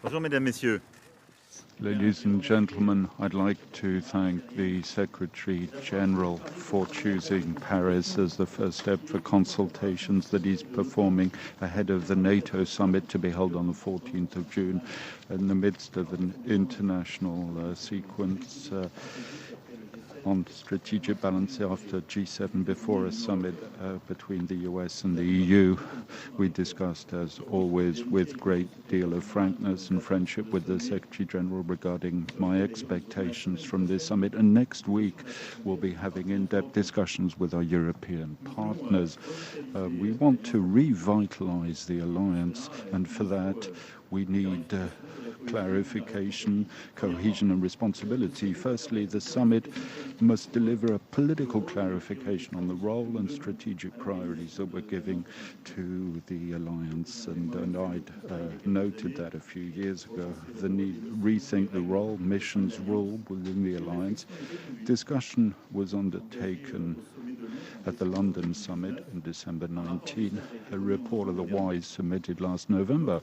Bonjour, mesdames, messieurs. Ladies and gentlemen, I'd like to thank the Secretary General for choosing Paris as the first step for consultations that he's performing ahead of the NATO summit to be held on the 14th of June in the midst of an international sequence on strategic balance after G7 before a summit between the US and the EU. We discussed, as always, with great deal of frankness and friendship with the Secretary General regarding my expectations from this summit. And next week, we'll be having in-depth discussions with our European partners. We want to revitalize the alliance, and for that, we need clarification, cohesion and responsibility. Firstly, the summit must deliver a political clarification on the role and strategic priorities that we're giving to the alliance. And I'd noted that a few years ago, the need to rethink the role, missions, rule within the alliance. Discussion was undertaken at the London summit in December 19, a report of the WISE submitted last November.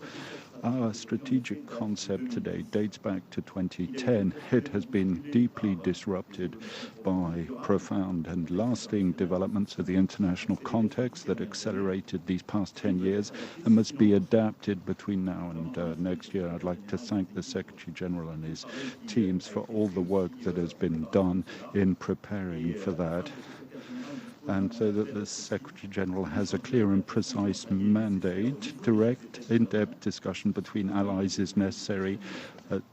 Our strategic concept today dates back to 2010. It has been deeply disrupted by profound and lasting developments of the international context that accelerated these past 10 years and must be adapted between now and next year. I'd like to thank the Secretary General and his teams for all the work that has been done in preparing for that, and so that the Secretary General has a clear and precise mandate. Direct, in-depth discussion between allies is necessary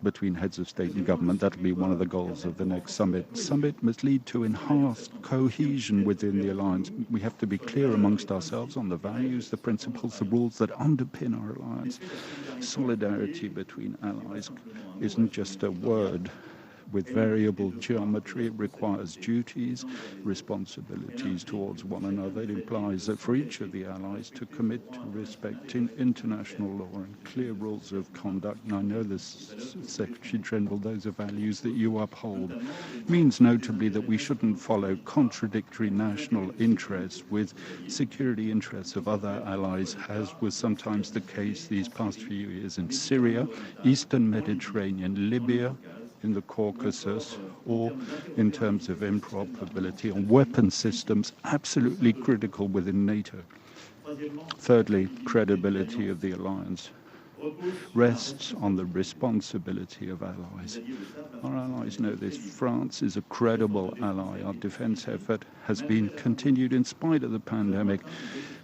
between heads of state and government. That'll be one of the goals of the next summit. Summit must lead to enhanced cohesion within the alliance. We have to be clear amongst ourselves on the values, the principles, the rules that underpin our alliance. Solidarity between allies isn't just a word with variable geometry. It requires duties, responsibilities towards one another. It implies that for each of the allies to commit to respecting international law and clear rules of conduct. And I know the Secretary General, those are values that you uphold. It means notably that we shouldn't follow contradictory national interests with security interests of other allies, as was sometimes the case these past few years in Syria, Eastern Mediterranean, Libya, in the Caucasus, or in terms of interoperability on weapon systems, absolutely critical within NATO. Thirdly, credibility of the alliance rests on the responsibility of allies. Our allies know this. France is a credible ally. Our defense effort has been continued in spite of the pandemic.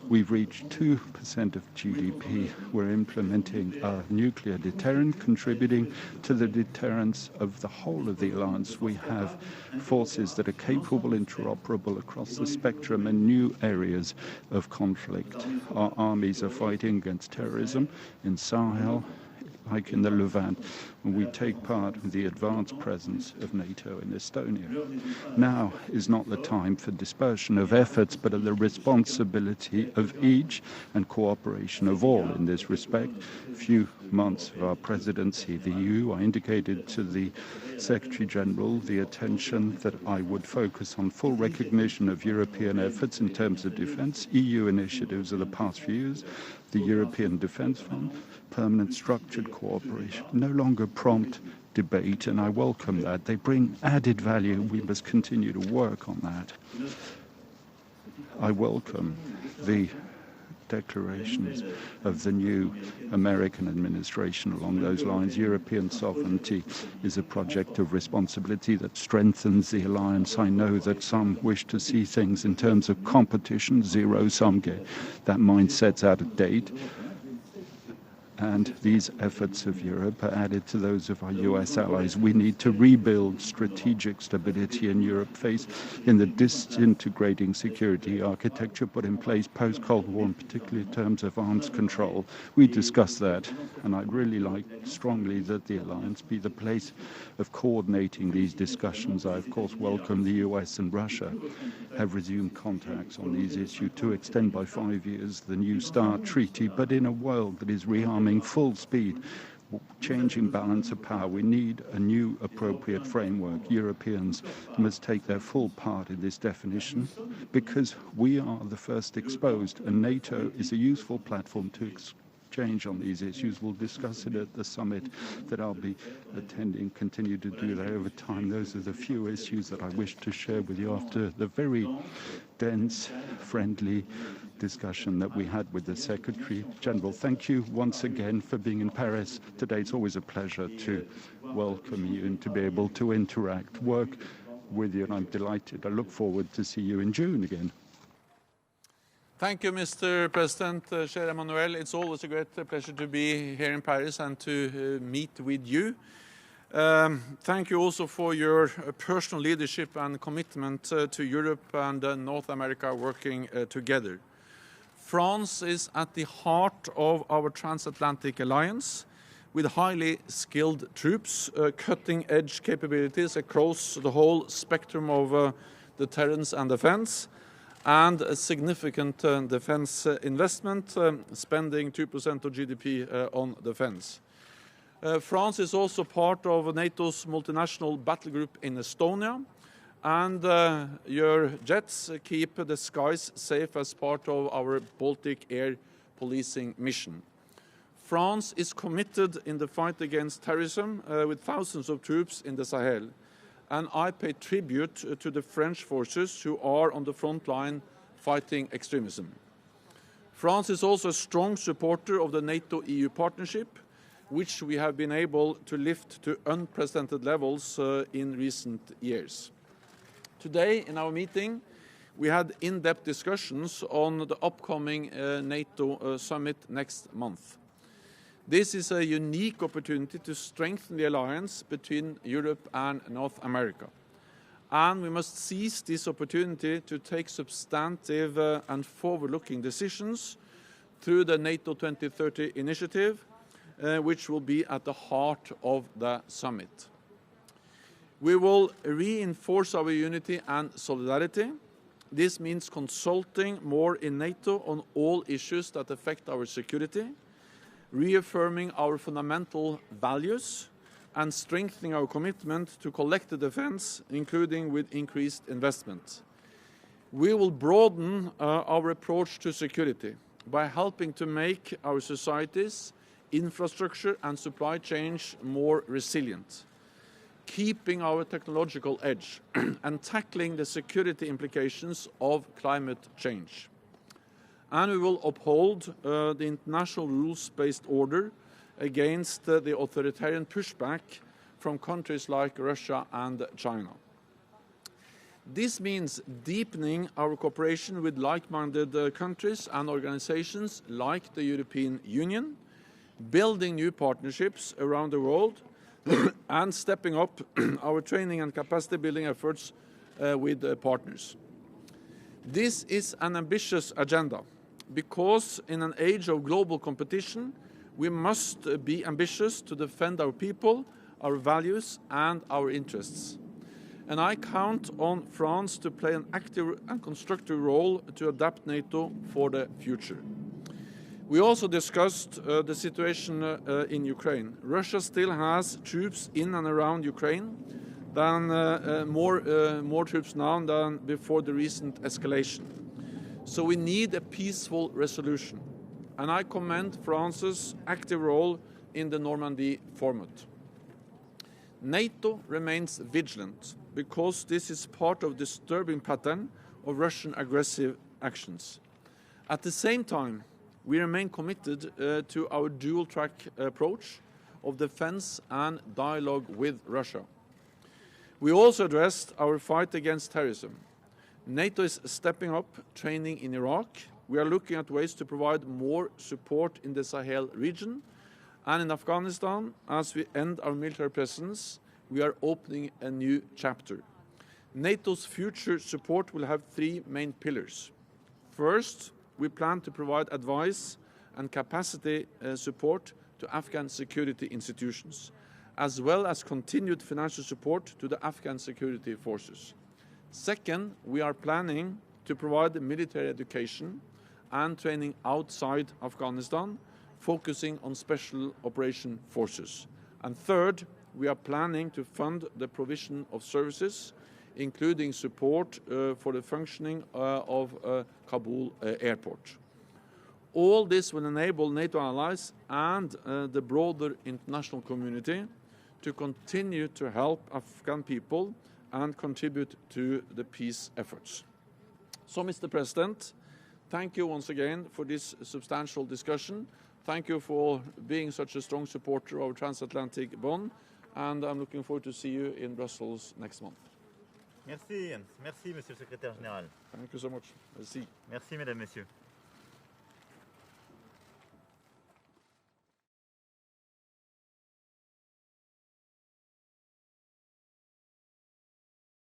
We've reached 2% of GDP. We're implementing a nuclear deterrent, contributing to the deterrence of the whole of the alliance. We have forces that are capable, interoperable across the spectrum in new areas of conflict. Our armies are fighting against terrorism in Sahel, like in the Levant, when we take part in the advanced presence of NATO in Estonia. Now is not the time for dispersion of efforts, but of the responsibility of each and cooperation of all in this respect. A few months of our presidency, the EU, I indicated to the Secretary General the attention that I would focus on full recognition of European efforts in terms of defense, EU initiatives of the past few years, the European Defence Fund, permanent structured cooperation, no longer prompt debate, and I welcome that. They bring added value. We must continue to work on that. I welcome the declarations of the new American administration along those lines. European sovereignty is a project of responsibility that strengthens the alliance. I know that some wish to see things in terms of competition, zero-sum game. That mindset's out of date. And these efforts of Europe are added to those of our US allies. We need to rebuild strategic stability in Europe faced in the disintegrating security architecture put in place post-Cold War, in particularly in terms of arms control. We discussed that, and I'd really like strongly that the alliance be the place of coordinating these discussions. I, of course, welcome the US and Russia have resumed contacts on these issues to extend by 5 years the New START treaty, but in a world that is rearming full speed, changing balance of power. We need a new appropriate framework. Europeans must take their full part in this definition because we are the first exposed, and NATO is a useful platform to exchange on these issues. We'll discuss it at the summit that I'll be attending, continue to do that over time. Those are the few issues that I wish to share with you after the very dense, friendly discussion that we had with the Secretary General. Thank you once again for being in Paris today. It's always a pleasure to welcome you and to be able to interact, work with you, and I'm delighted. I look forward to see you in June again. Thank you, Mr. President, Cher Emmanuel. It's always a great pleasure to be here in Paris and to meet with you. Thank you also for your personal leadership and commitment to Europe and North America working together. France is at the heart of our transatlantic alliance with highly skilled troops, cutting-edge capabilities across the whole spectrum of deterrence and defense, and a significant defense investment, spending 2% of GDP on defense. France is also part of NATO's multinational battle group in Estonia, and your jets keep the skies safe as part of our Baltic air policing mission. France is committed in the fight against terrorism with thousands of troops in the Sahel. And I pay tribute to the French forces who are on the front line fighting extremism. France is also a strong supporter of the NATO-EU partnership, which we have been able to lift to unprecedented levels in recent years. Today, in our meeting, we had in-depth discussions on the upcoming NATO summit next month. This is a unique opportunity to strengthen the alliance between Europe and North America. And we must seize this opportunity to take substantive and forward-looking decisions through the NATO 2030 initiative, which will be at the heart of the summit. We will reinforce our unity and solidarity. This means consulting more in NATO on all issues that affect our security, reaffirming our fundamental values, and strengthening our commitment to collective defense, including with increased investment. We will broaden our approach to security by helping to make our societies, infrastructure and supply chains more resilient, keeping our technological edge and tackling the security implications of climate change. And we will uphold the international rules-based order against the authoritarian pushback from countries like Russia and China. This means deepening our cooperation with like-minded countries and organizations like the European Union, building new partnerships around the world, and stepping up our training and capacity building efforts with partners. This is an ambitious agenda because in an age of global competition, we must be ambitious to defend our people, our values and our interests. And I count on France to play an active and constructive role to adapt NATO for the future. We also discussed the situation in Ukraine. Russia still has troops in and around Ukraine, more troops now than before the recent escalation. So we need a peaceful resolution. And I commend France's active role in the Normandy format. NATO remains vigilant because this is part of the disturbing pattern of Russian aggressive actions. At the same time, we remain committed to our dual-track approach of defense and dialogue with Russia. We also addressed our fight against terrorism. NATO is stepping up training in Iraq. We are looking at ways to provide more support in the Sahel region. And in Afghanistan, as we end our military presence, we are opening a new chapter. NATO's future support will have three main pillars. First, we plan to provide advice and capacity support to Afghan security institutions, as well as continued financial support to the Afghan security forces. Second, we are planning to provide military education and training outside Afghanistan focusing on special operation forces. And third, we are planning to fund the provision of services, including support for the functioning of Kabul airport. All this will enable NATO allies and the broader international community to continue to help Afghan people and contribute to the peace efforts. So, Mr. President, thank you once again for this substantial discussion. Thank you for being such a strong supporter of transatlantic bond, and I'm looking forward to see you in Brussels next month. Merci, merci Monsieur le Secrétaire Général. Thank you so much. Merci. Merci Mesdames, Messieurs.